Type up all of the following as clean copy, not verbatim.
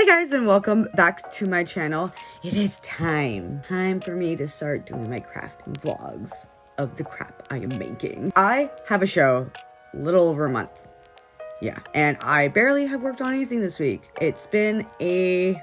Hey guys, and welcome back to my channel. It is time for me to start doing my crafting vlogs of the crap I am making. I have a show a little over a month. Yeah, and I barely have worked on anything this week. It's been an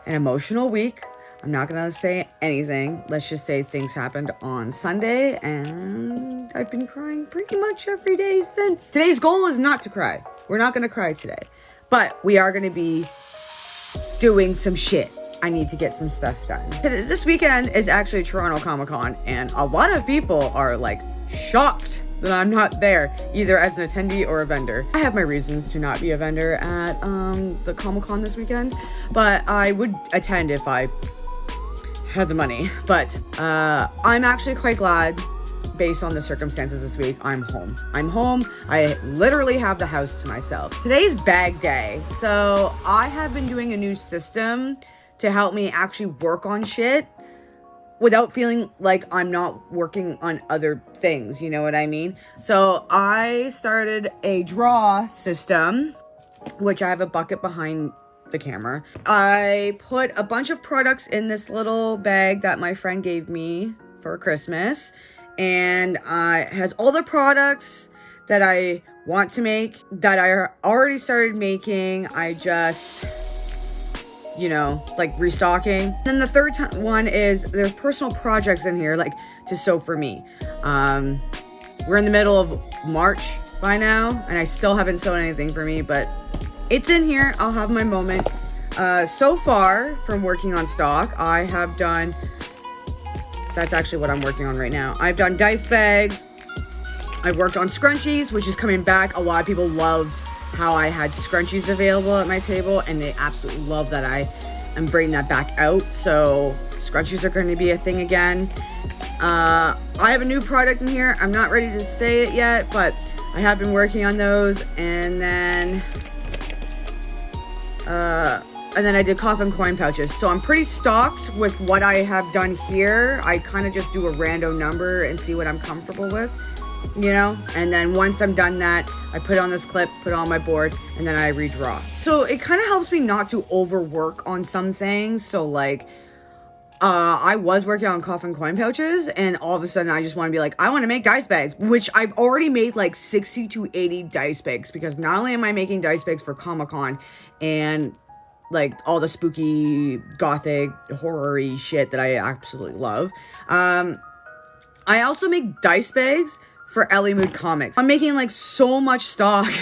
emotional week. I'm not gonna say anything. Let's just say things happened on Sunday and I've been crying pretty much every day since. Today's goal is not to cry. We're not gonna cry today, but we are gonna be doing some shit. I need to get some stuff done. This weekend is actually Toronto Comic Con, and a lot of people are like shocked that I'm not there, either as an attendee or a vendor. I have my reasons to not be a vendor at the Comic Con this weekend, but I would attend if I had the money. But I'm actually quite glad, based on the circumstances this week, I'm home. I literally have the house to myself. Today's bag day. So I have been doing a new system to help me actually work on shit without feeling like I'm not working on other things, you know what I mean? So I started a draw system, which I have a bucket behind the camera. I put a bunch of products in this little bag that my friend gave me for Christmas, and it has all the products that I want to make, that I already started making. I just, you know, like restocking. Then the third one is there's personal projects in here, like to sew for me. We're in the middle of March by now, and I still haven't sewn anything for me, but it's in here. I'll have my moment. So far from working on stock, I have done, that's actually what I'm working on right now. I've done dice bags. I've worked on scrunchies, which is coming back. A lot of people loved how I had scrunchies available at my table, and they absolutely love that I am bringing that back out. So scrunchies are going to be a thing again. I have a new product in here. I'm not ready to say it yet, but I have been working on those. And then I did coffin coin pouches. So I'm pretty stocked with what I have done here. I kind of just do a random number and see what I'm comfortable with, you know? And then once I'm done that, I put on this clip, put it on my board, and then I redraw. So it kind of helps me not to overwork on some things. So like, I was working on coffin coin pouches, and all of a sudden I just want to be like, I want to make dice bags, which I've already made like 60 to 80 dice bags, because not only am I making dice bags for Comic-Con and like all the spooky, gothic, horror-y shit that I absolutely love, I also make dice bags for Ellie Mood Comics. I'm making like so much stock,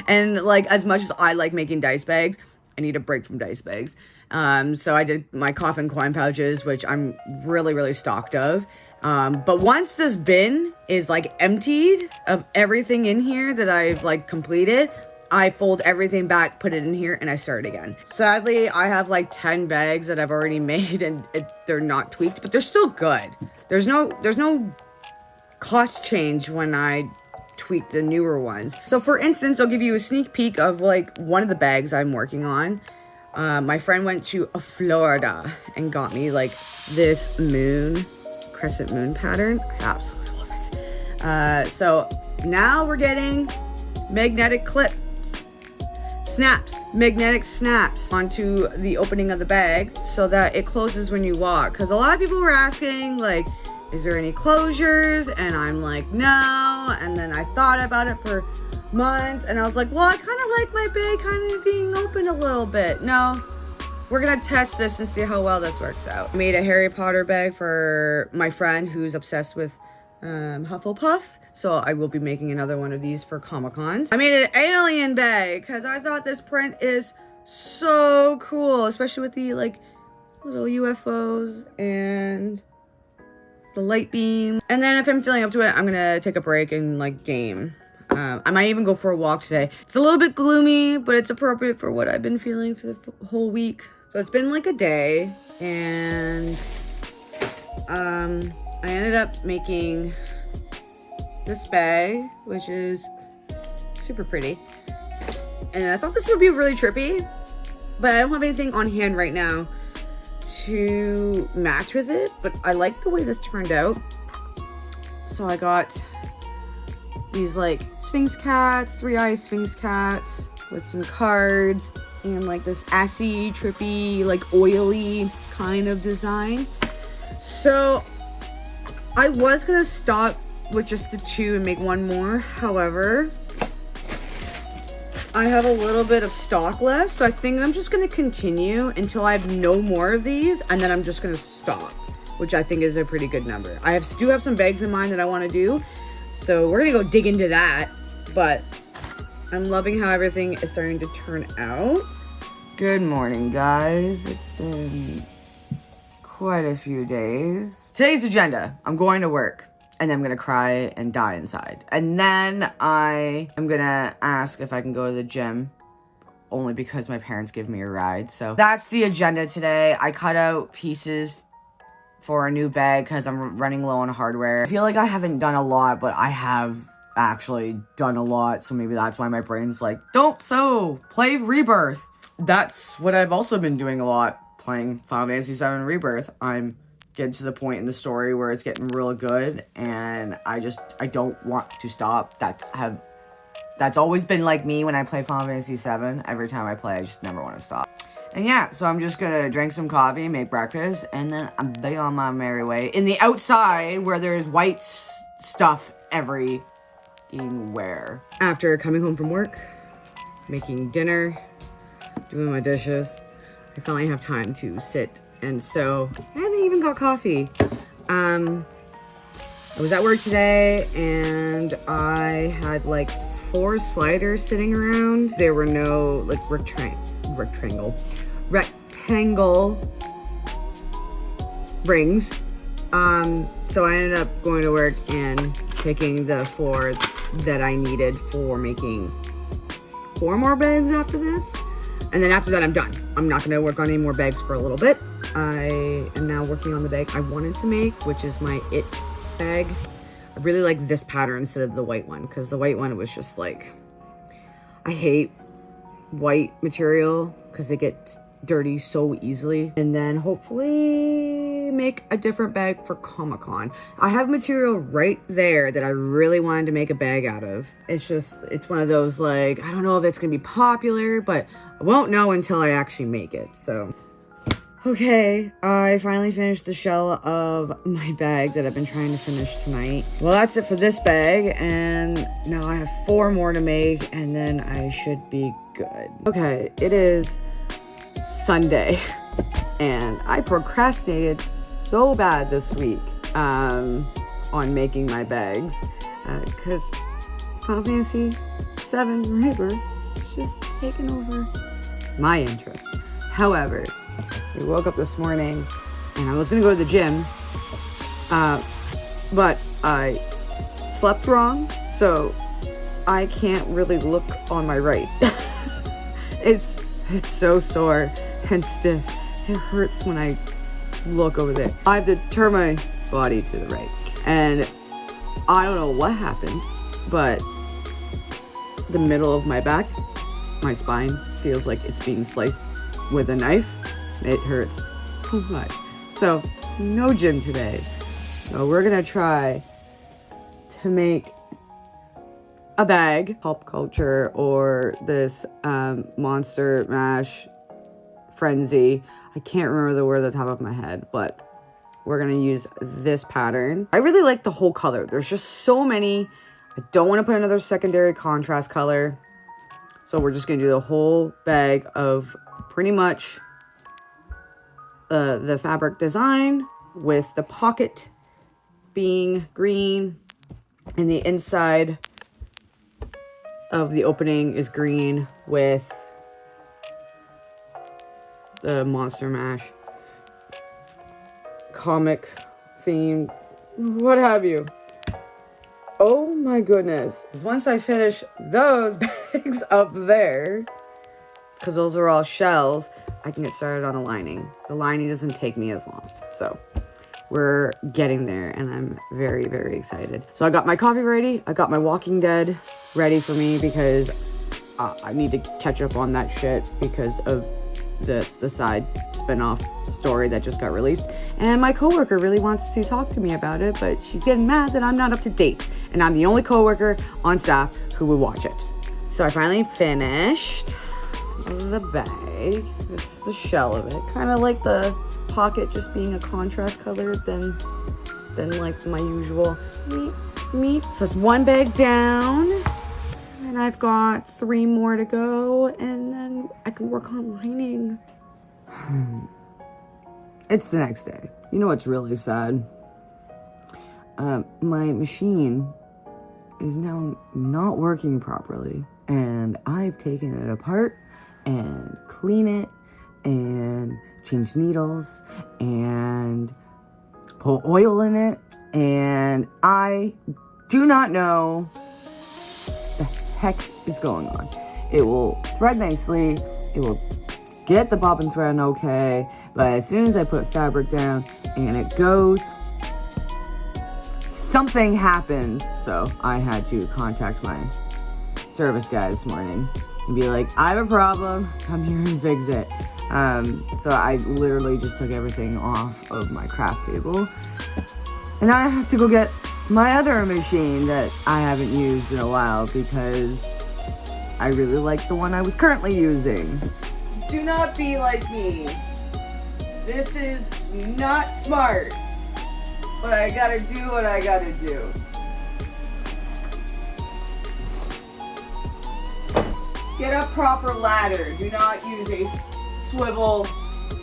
and like as much as I like making dice bags, I need a break from dice bags. So I did my coffin coin pouches, which I'm really, really stocked of. But once this bin is like emptied of everything in here that I've like completed, I fold everything back, put it in here, and I start again. Sadly, I have like 10 bags that I've already made, and they're not tweaked, but they're still good. There's no cost change when I tweak the newer ones. So for instance, I'll give you a sneak peek of like one of the bags I'm working on. My friend went to Florida and got me like this crescent moon pattern. I absolutely love it. So now we're getting magnetic clips. Magnetic snaps onto the opening of the bag so that it closes when you walk. Because a lot of people were asking, like, is there any closures? And I'm like, no. And then I thought about it for months, and I was like, well, I kind of like my bag kind of being open a little bit. No, we're gonna test this and see how well this works out. I made a Harry Potter bag for my friend who's obsessed with Hufflepuff, so I will be making another one of these for Comic-Cons. I made an alien bag because I thought this print is so cool, especially with the like little UFOs and the light beam. And then if I'm feeling up to it, I'm gonna take a break and like game. I might even go for a walk today. It's a little bit gloomy, but it's appropriate for what I've been feeling for the whole week. So it's been like a day, and I ended up making this bag, which is super pretty. And I thought this would be really trippy, but I don't have anything on hand right now to match with it, but I like the way this turned out. So I got these like Sphinx cats, 3-eyed Sphinx cats with some cards, in like this assy, trippy, like oily kind of design. So I was gonna stop with just the 2 and make 1 more. However, I have a little bit of stock left, so I think I'm just gonna continue until I have no more of these, and then I'm just gonna stop, which I think is a pretty good number. I do have some bags in mind that I wanna do, so we're gonna go dig into that, but I'm loving how everything is starting to turn out. Good morning, guys. It's been quite a few days. Today's agenda: I'm going to work, and then I'm gonna cry and die inside. And then I am gonna ask if I can go to the gym, only because my parents give me a ride. So that's the agenda today. I cut out pieces for a new bag because I'm running low on hardware. I feel like I haven't done a lot, but I have actually done a lot. So maybe that's why my brain's like, don't sew, play Rebirth. That's what I've also been doing a lot, playing Final Fantasy VII Rebirth. I'm getting to the point in the story where it's getting real good, and I don't want to stop. That's always been like me when I play Final Fantasy VII. Every time I play, I just never want to stop. And yeah, so I'm just gonna drink some coffee, make breakfast, and then I'm be on my merry way. In the outside, where there's white stuff everywhere. After coming home from work, making dinner, doing my dishes, I finally have time to sit and sew, and they even got coffee. I was at work today, and I had like 4 sliders sitting around. There were no like rectangle rings. So I ended up going to work and picking the 4 that I needed for making 4 more bags after this. And then after that, I'm done. I'm not gonna work on any more bags for a little bit. I am now working on the bag I wanted to make, which is my It bag. I really like this pattern instead of the white one, because the white one was just like, I hate white material because it gets dirty so easily. And then hopefully make a different bag for Comic-Con. I have material right there that I really wanted to make a bag out of. It's one of those, like, I don't know if it's gonna be popular, but I won't know until I actually make it. So okay, I finally finished the shell of my bag that I've been trying to finish tonight. Well, that's it for this bag, and now I have 4 more to make, and then I should be good. Okay, it is Sunday, and I procrastinated so bad this week on making my bags because Final Fantasy VII Rebirth is just taking over my interest. However, I woke up this morning and I was gonna go to the gym, but I slept wrong, so I can't really look on my right. It's so sore and stiff. It hurts when I look over there. I have to turn my body to the right, and I don't know what happened, but the middle of my back, my spine, feels like it's being sliced with a knife. It hurts too much. So no gym today. So we're gonna try to make a bag, pop culture, or this monster mash frenzy. I can't remember the word at the top of my head, but we're gonna use this pattern. I really like the whole color. There's just so many. I don't want to put another secondary contrast color, so we're just gonna do the whole bag of pretty much the fabric design, with the pocket being green and the inside of the opening is green with the Monster Mash comic theme, what have you. Oh my goodness. Once I finish those bags up there, because those are all shells, I can get started on the lining. The lining doesn't take me as long. So we're getting there, and I'm very, very excited. So I got my coffee ready. I got my Walking Dead ready for me because I need to catch up on that shit because of the side spin-off story that just got released. And my coworker really wants to talk to me about it, but she's getting mad that I'm not up to date. And I'm the only coworker on staff who would watch it. So I finally finished the bag. This is the shell of it. Kind of like the pocket just being a contrast color than like my usual meat. So it's one bag down. And I've got 3 more to go. And then I can work on lining. It's the next day. You know what's really sad? My machine is now not working properly. And I've taken it apart and clean it and change needles and put oil in it. And I do not know the heck is going on. It will thread nicely. It will get the bobbin thread okay. But as soon as I put fabric down and it goes, something happens. So I had to contact my service guy this morning and be like, I have a problem, come here and fix it. So I literally just took everything off of my craft table. And now I have to go get my other machine that I haven't used in a while because I really like the one I was currently using. Do not be like me. This is not smart. But I gotta do what I gotta do. Get a proper ladder. Do not use a swivel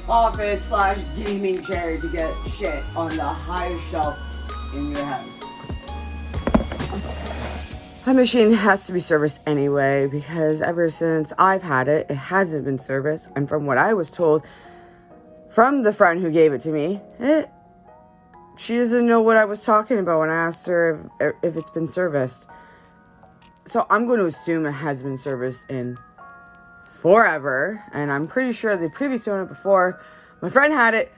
office / gaming chair to get shit on the highest shelf in your house. My machine has to be serviced anyway because ever since I've had it, it hasn't been serviced. And from what I was told from the friend who gave it to me, she doesn't know what I was talking about when I asked her if it's been serviced. So I'm going to assume it has been serviced in forever. And I'm pretty sure the previous owner before my friend had it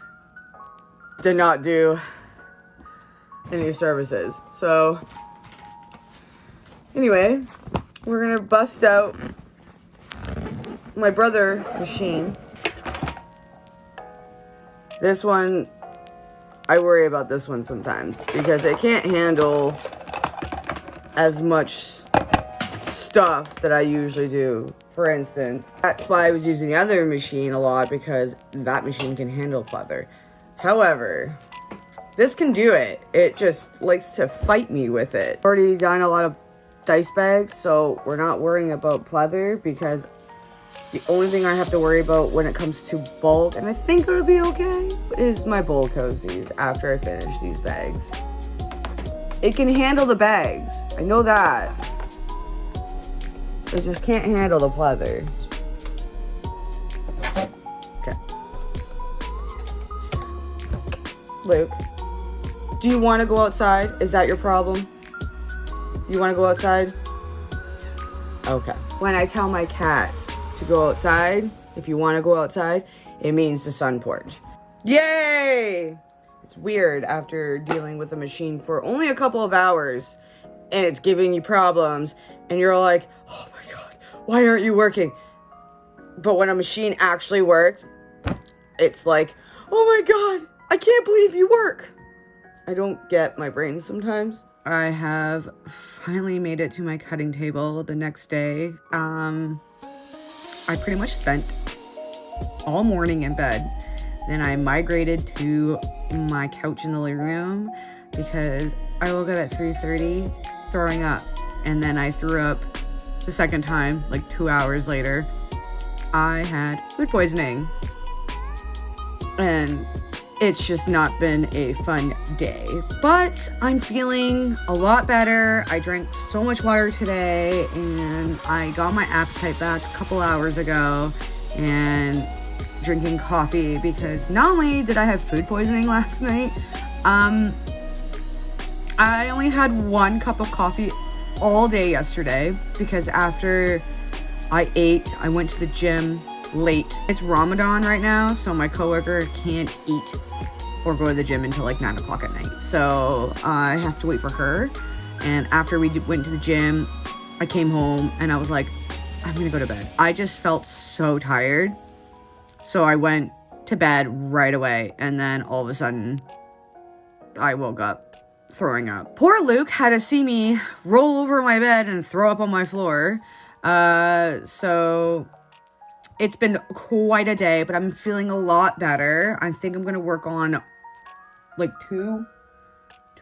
did not do any services. So anyway, we're going to bust out my brother machine. This one, I worry about this one sometimes because it can't handle as much stuff that I usually do. For instance, that's why I was using the other machine a lot because that machine can handle pleather. However, this can do it. It just likes to fight me with it. Already done a lot of dice bags, so we're not worrying about pleather because the only thing I have to worry about when it comes to bulk, and I think it'll be okay, is my bowl cozies after I finish these bags. It can handle the bags. I know that. It just can't handle the pleather. Okay. Luke, do you want to go outside? Is that your problem? You want to go outside? Okay. When I tell my cat to go outside, if you want to go outside, it means the sun porch. Yay! It's weird after dealing with a machine for only a couple of hours and it's giving you problems and you're like, oh my God, why aren't you working? But when a machine actually works, it's like, oh my God, I can't believe you work. I don't get my brain sometimes. I have finally made it to my cutting table the next day. I pretty much spent all morning in bed. Then I migrated to my couch in the living room because I woke up at 3:30 throwing up. And then I threw up the second time, like 2 hours later. I had food poisoning. And it's just not been a fun day. But I'm feeling a lot better. I drank so much water today and I got my appetite back a couple hours ago and drinking coffee because not only did I have food poisoning last night, I only had 1 cup of coffee all day yesterday because after I ate, I went to the gym late. It's Ramadan right now, so my coworker can't eat or go to the gym until like 9 o'clock at night. So I have to wait for her. And after we went to the gym, I came home and I was like, I'm gonna go to bed. I just felt so tired. So I went to bed right away. And then all of a sudden, I woke up throwing up. Poor Luke had to see me roll over my bed and throw up on my floor. So It's been quite a day, but I'm feeling a lot better. I think I'm gonna work on like two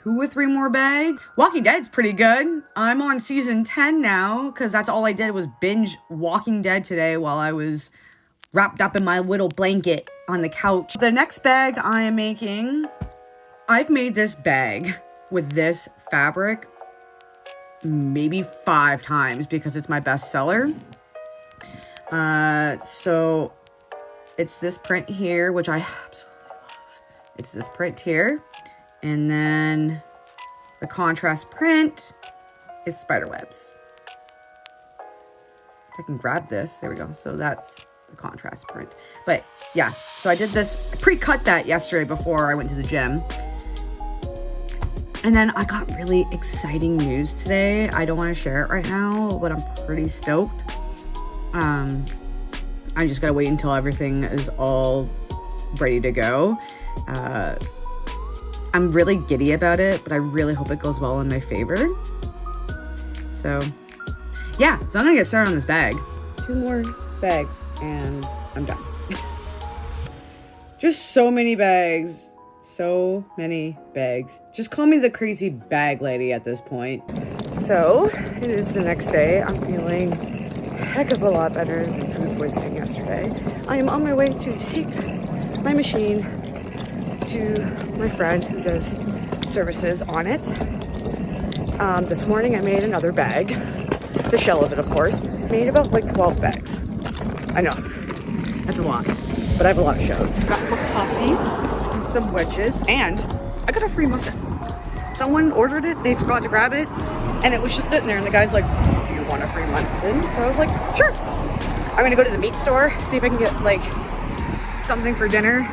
or three more bags. Walking Dead's pretty good. I'm on season 10 now because that's all I did was binge Walking Dead today while I was wrapped up in my little blanket on the couch. The next bag I am making, I've made this bag with this fabric maybe 5 times because it's my best seller. So it's this print here, which I absolutely love. It's this print here. And then the contrast print is spider webs. If I can grab this, there we go. So that's the contrast print. But yeah, so I did this, I pre-cut that yesterday before I went to the gym. And then I got really exciting news today. I don't want to share it right now, but I'm pretty stoked. I just gotta wait until everything is all ready to go. I'm really giddy about it, but I really hope it goes well in my favor. So yeah, so I'm gonna get started on this bag. 2 more bags and I'm done. Just so many bags. So many bags. Just call me the crazy bag lady at this point. So it is the next day. I'm feeling a heck of a lot better than food poisoning yesterday. I am on my way to take my machine to my friend who does services on it. This morning I made another bag. The shell of it, of course. Made about like 12 bags. I know, that's a lot, but I have a lot of shows. Got more coffee. Some wedges, and I got a free muffin. Someone ordered it, they forgot to grab it, and it was just sitting there, and the guy's like, do you want a free muffin? So I was like, sure. I'm gonna go to the meat store, see if I can get like something for dinner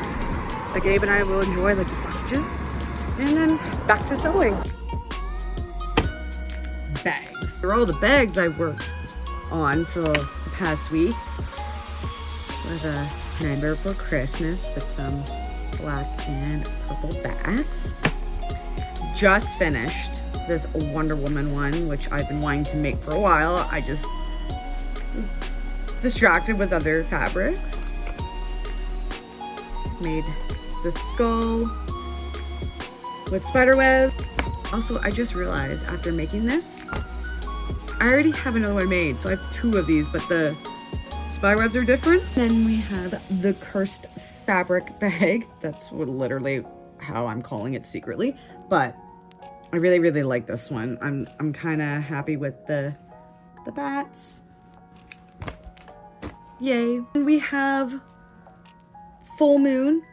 that Gabe and I will enjoy, like the sausages, and then back to sewing. Bags. They're all the bags I worked on for the past week. With a Nightmare Before Christmas with some black and purple bats. Just finished this Wonder Woman one, which I've been wanting to make for a while. I just was distracted with other fabrics. Made the skull with spiderweb. Also, I just realized after making this, I already have another one made, so I have 2 of these, but the spiderwebs are different. Then we have the cursed fabric bag. That's what literally how I'm calling it secretly, but I really like this one. I'm kind of happy with the bats. Yay. And we have full moon.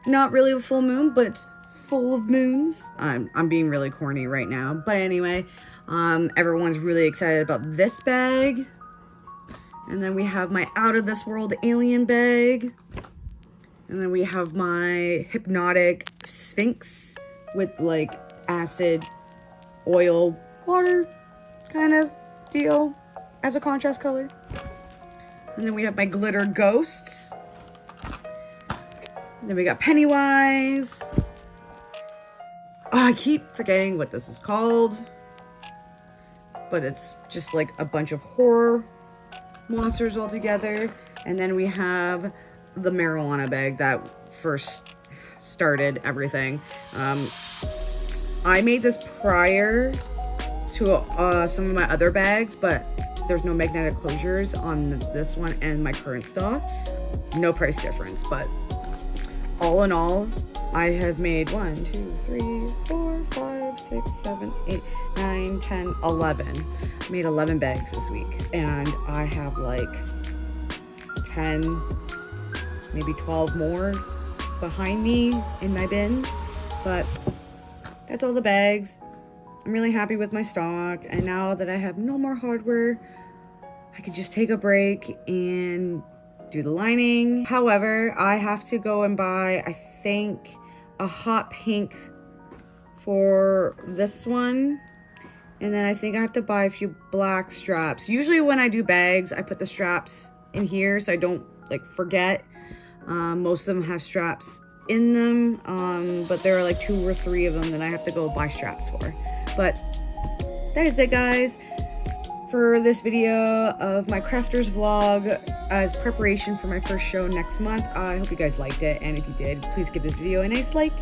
Not really a full moon, but it's full of moons. I'm being really corny right now, but anyway, everyone's really excited about this bag. And then we have my Out of This World alien bag. And then we have my hypnotic sphinx with like acid, oil, water kind of deal as a contrast color. And then we have my glitter ghosts. And then we got Pennywise. Oh, I keep forgetting what this is called. But it's just like a bunch of horror monsters all together. And then we have the marijuana bag that first started everything. I made this prior to some of my other bags, but there's no magnetic closures on this one and my current stock. No price difference, but all in all, I have made 1, 2, 3, 4, 5, 6, 7, 8, 9, 10, 11. I made 11 bags this week, and I have like 10, maybe 12 more behind me in my bins, but that's all the bags. I'm really happy with my stock, and now that I have no more hardware, I could just take a break and do the lining. However, I have to go and buy, I think, a hot pink for this one, and then I think I have to buy a few black straps. Usually when I do bags, I put the straps in here so I don't like forget. Most of them have straps in them, but there are like 2 or 3 of them that I have to go buy straps for. But that is it, guys. for this video of my crafters vlog as preparation for my first show next month. I hope you guys liked it, and if you did, please give this video a nice like.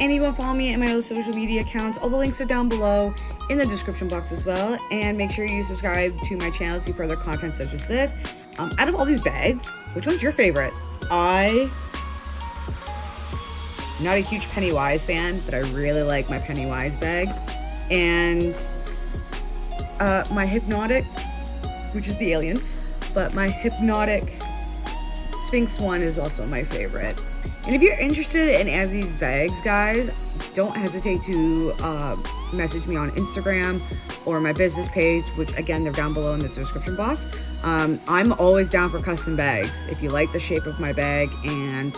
And you want to follow me and my other social media accounts, all the links are down below in the description box as well. And make sure you subscribe to my channel to see further content such as this. Out of all these bags, which one's your favorite? I'm not a huge Pennywise fan, but I really like my Pennywise bag. And my Hypnotic, which is the alien, but my Hypnotic Sphinx one is also my favorite. And if you're interested in any of these bags, guys, don't hesitate to message me on Instagram or my business page, which again, they're down below in the description box. I'm always down for custom bags. If you like the shape of my bag and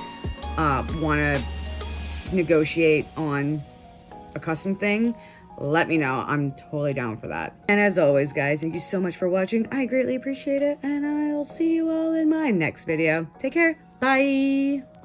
want to negotiate on a custom thing, let me know. I'm totally down for that. And as always, guys, thank you so much for watching. I greatly appreciate it, and I'll see you all in my next video. Take care. Bye.